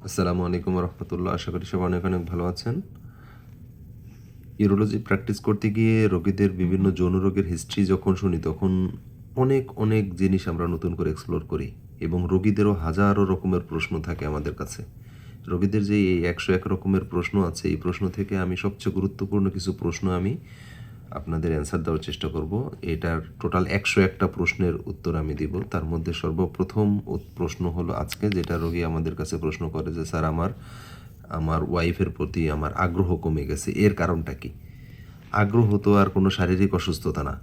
আসসালামু আলাইকুম রহমতুল্লাহ। আশা করি সবাই অনেক অনেক ভালো আছেন। ইউরোলজি প্র্যাকটিস করতে গিয়ে রোগীদের বিভিন্ন যৌন রোগের হিস্ট্রি যখন শুনি তখন অনেক অনেক জিনিস আমরা নতুন করে এক্সপ্লোর করি এবং রোগীদেরও হাজারো রকমের প্রশ্ন থাকে আমাদের কাছে। রোগীদের যে এই 101 রকমের প্রশ্ন আছে, এই প্রশ্ন থেকে আমি সবচেয়ে গুরুত্বপূর্ণ কিছু প্রশ্ন আমি আপনাদের অ্যান্সার দেওয়ার চেষ্টা করব। এটার টোটাল 101টা প্রশ্নের উত্তর আমি দিব। তার মধ্যে সর্বপ্রথম প্রশ্ন হলো আজকে যেটা রোগী আমাদের কাছে প্রশ্ন করে যে স্যার আমার আমার ওয়াইফের প্রতি আমার আগ্রহ কমে গেছে, এর কারণটা কি? আগ্রহ তো আর কোনো শারীরিক অসুস্থতা না,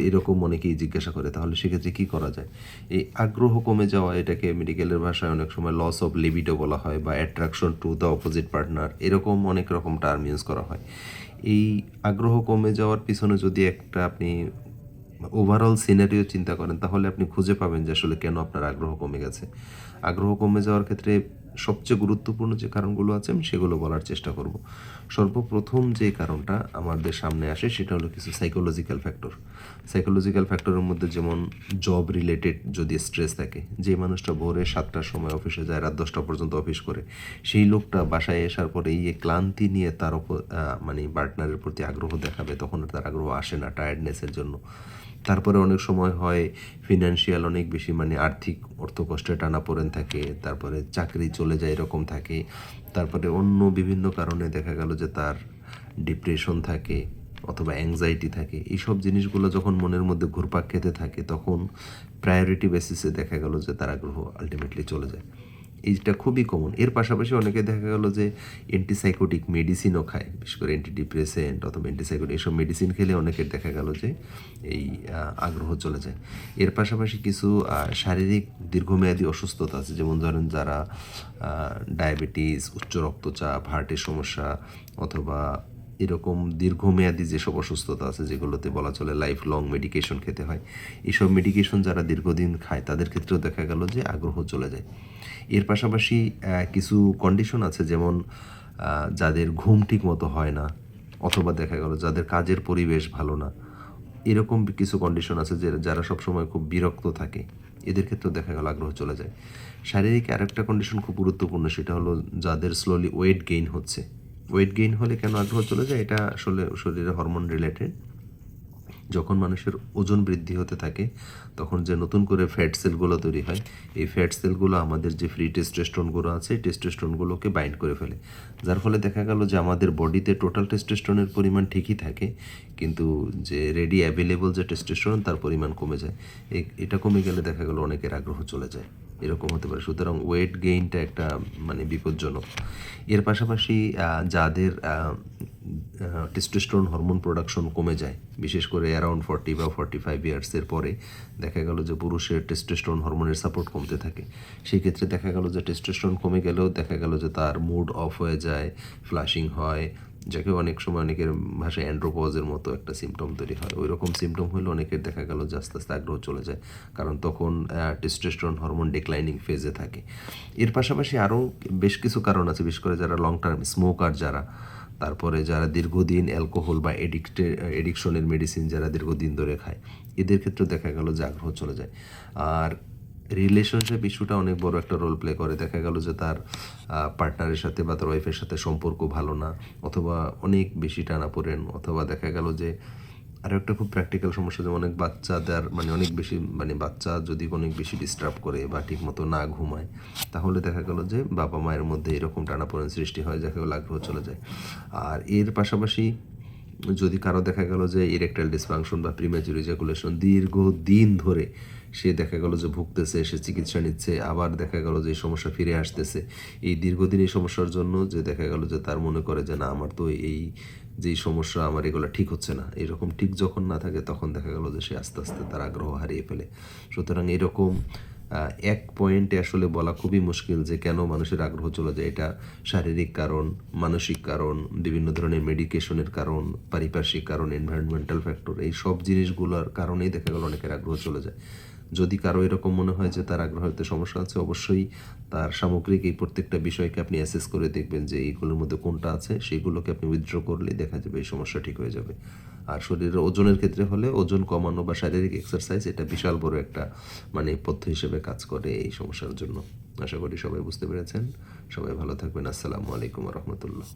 এরকম অনেকেই জিজ্ঞাসা করে। তাহলে সেক্ষেত্রে কী করা যায়? এই আগ্রহ কমে যাওয়া, এটাকে মেডিকেলের ভাষায় অনেক সময় লস অফ লিবিডো বলা হয় বা attraction to the opposite partner, এরকম অনেক রকম টার্ম ইউজ করা হয়। এই আগ্রহ কমে যাওয়ার পিছনে যদি একটা আপনি ওভারঅল সিনারিও চিন্তা করেন তাহলে আপনি খুঁজে পাবেন যে আসলে কেন আপনার আগ্রহ কমে গেছে। আগ্রহ কমে যাওয়ার ক্ষেত্রে সবচেয়ে গুরুত্বপূর্ণ যে কারণগুলো আছে আমি সেগুলো বলার চেষ্টা করব। সর্বপ্রথম যে কারণটা আমাদের সামনে আসে সেটা হলো কিছু সাইকোলজিক্যাল ফ্যাক্টর। সাইকোলজিক্যাল ফ্যাক্টরের মধ্যে যেমন জব রিলেটেড যদি স্ট্রেস থাকে, যে মানুষটা ভোরে 7টার সময় অফিসে যায়, রাত 10টা পর্যন্ত অফিস করে, সেই লোকটা বাসায় আসার পরে এই ক্লান্তি নিয়ে তার ওপর মানে পার্টনারের প্রতি আগ্রহ দেখাবে, তখন তার আগ্রহ আসে না টায়ার্ডনেসের জন্য। তারপরে অনেক সময় হয় ফিনান্সিয়াল অনেক বেশি মানে আর্থিক অর্থকষ্টে টানাপোড়েন থাকে, তারপরে চাকরি চলে যায় এরকম থাকে, তারপরে অন্য বিভিন্ন কারণে দেখা গেল যে তার ডিপ্রেশন থাকে অথবা অ্যাংজাইটি থাকে। এইসব জিনিসগুলো যখন মনের মধ্যে ঘুরপাক খেতে থাকে তখন প্রায়োরিটি বেসিসে দেখা গেল যে তার আগ্রহ আলটিমেটলি চলে যায়। এইটা খুবই কমন। এর পাশাপাশি অনেকে দেখা গেল যে অ্যান্টিসাইকোটিক মেডিসিনও খায়, বিশেষ করে অ্যান্টিডিপ্রেসেন্ট অথবা অ্যান্টিসাইকোটিক এসব মেডিসিন খেলে অনেকের দেখা গেল যে এই আগ্রহ চলে যায়। এর পাশাপাশি কিছু শারীরিক দীর্ঘমেয়াদী অসুস্থতা আছে, যেমন ধরেন যারা ডায়াবেটিস, উচ্চ রক্তচাপ, হার্টের সমস্যা অথবা এরকম দীর্ঘমেয়াদী যেসব অসুস্থতা আছে যেগুলোতে বলা চলে লাইফ লং মেডিকেশন খেতে হয়, এইসব মেডিকেশন যারা দীর্ঘদিন খায় তাদের ক্ষেত্রেও দেখা গেল যে আগ্রহ চলে যায়। এর পাশাপাশি কিছু কন্ডিশন আছে, যেমন যাদের ঘুম ঠিক মতো হয় না অথবা দেখা গেল যাদের কাজের পরিবেশ ভালো না, এরকম কিছু কন্ডিশন আছে যে যারা সবসময় খুব বিরক্ত থাকে, এদের ক্ষেত্রেও দেখা গেল আগ্রহ চলে যায়। শারীরিক আরেকটা কন্ডিশন খুব গুরুত্বপূর্ণ, সেটা হলো যাদের স্লোলি ওয়েট গেইন হচ্ছে। ওয়েট গেইন হলে কেন আগ্রহ চলে যায়? এটা আসলে শরীরে হরমোন রিলেটেড। যখন মানুষের ওজন বৃদ্ধি হতে থাকে তখন যে নতুন করে ফ্যাট সেলগুলো তৈরি হয়, এই ফ্যাট সেলগুলো আমাদের যে ফ্রি টেস্টোস্টেরনগুলো আছে এই টেস্টোস্টেরনগুলোকে বাইন্ড করে ফেলে, যার ফলে দেখা গেল যে আমাদের বডিতে টোটাল টেস্টোস্টেরনের পরিমাণ ঠিকই থাকে, কিন্তু যে রেডি অ্যাভেলেবল যে টেস্টোস্টেরন তার পরিমাণ কমে যায়। এটা কমে গেলে দেখা গেল অনেকের আগ্রহ চলে যায়, এরকম হতে পারে। সুতরাং ওয়েট গেইনটা একটা মানে বিপজ্জনক। এর পাশাপাশি যাদের টেস্টোস্টেরন হরমোন প্রোডাকশন কমে যায়, বিশেষ করে অ্যারাউন্ড 40 বা 45 ইয়ার্সের পরে দেখা গেল যে পুরুষের টেস্টোস্টেরন হরমোনের সাপোর্ট কমতে থাকে। সেই ক্ষেত্রে দেখা গেল যে টেস্টোস্টেরন কমে গেলেও দেখা গেল যে তার মুড অফ হয়ে যায়, ফ্লাশিং হয়, যাকে অনেক সময় অনেকের ভাষায় অ্যান্ড্রোপজের মতো একটা সিমটম তৈরি হয়। ওই রকম সিমটম হলে অনেকের দেখা গেল যে আস্তে আস্তে আগ্রহ চলে যায়, কারণ তখন টেস্টোস্টেরন হরমোন ডিক্লাইনিং ফেজে থাকে। এর পাশাপাশি আরও বেশ কিছু কারণ আছে, বিশেষ করে যারা লং টার্ম স্মোকার, যারা তারপরে যারা দীর্ঘদিন অ্যালকোহল বা এডিকশনের মেডিসিন যারা দীর্ঘদিন ধরে খায়, এদের ক্ষেত্রে দেখা গেল যে আগ্রহ চলে যায়। আর রিলেশনশিপ ইস্যুটা অনেক বড় একটা রোল প্লে করে। দেখা গেল যে তার পার্টনারের সাথে বা তার ওয়াইফের সাথে সম্পর্ক ভালো না, অথবা অনেক বেশি টানাপোড়েন, অথবা দেখা গেল যে আরও একটা খুব প্র্যাকটিক্যাল সমস্যা, যেমন অনেক বাচ্চাদের মানে অনেক বেশি মানে বাচ্চা যদি অনেক বেশি ডিস্টার্ব করে বা ঠিকমতো না ঘুমায়, তাহলে দেখা গেল যে বাবা মায়ের মধ্যে এরকম টানাপোড়েন সৃষ্টি হয়, যাকে বলে আগ্রহ চলে যায়। আর এর পাশাপাশি যদি কারো দেখা গেল যে ইরেকটাইল ডিসফাংশন বা প্রিম্যাচুর ইজাকুলেশন দীর্ঘদিন ধরে সে দেখা গেল যে ভুগতেছে, সে চিকিৎসা নিচ্ছে, আবার দেখা গেল যে এই সমস্যা ফিরে আসতেছে, এই দীর্ঘদিন এই সমস্যার জন্য যে দেখা গেল যে তার মনে করে যে না আমার তো এই যেই সমস্যা আমার এগুলো ঠিক হচ্ছে না, এরকম ঠিক যখন না থাকে তখন দেখা গেল যে সে আস্তে আস্তে তার আগ্রহ হারিয়ে ফেলে। সুতরাং এরকম এক পয়েন্টে আসলে বলা খুবই মুশকিল যে কেন মানুষের আগ্রহ চলে যায়। এটা শারীরিক কারণ, মানসিক কারণ, বিভিন্ন ধরনের মেডিকেশনের কারণ, পারিপার্শ্বিক কারণ, এনভায়রনমেন্টাল ফ্যাক্টর, এই সব জিনিসগুলোর কারণেই দেখা গেল অনেকের আগ্রহ চলে যায়। যদি কারো এরকম মনে হয় যে তার আগ্রহেতে সমস্যা আছে, অবশ্যই তার সামগ্রিক এই প্রত্যেকটা বিষয়কে আপনি অ্যাসেস করে দেখবেন যে এইগুলোর মধ্যে কোনটা আছে, সেইগুলোকে আপনি উইথড্র করলে দেখা যাবে এই সমস্যা ঠিক হয়ে যাবে। আর শরীরের ওজনের ক্ষেত্রে হলে ওজন কমানো বা শারীরিক এক্সারসাইজ এটা বিশাল বড় একটা পথ্য হিসেবে কাজ করে এই সমস্যার জন্য। আশা করি সবাই বুঝতে পেরেছেন। সবাই ভালো থাকবেন। আসসালামু আলাইকুম রহমতুল্লাহ।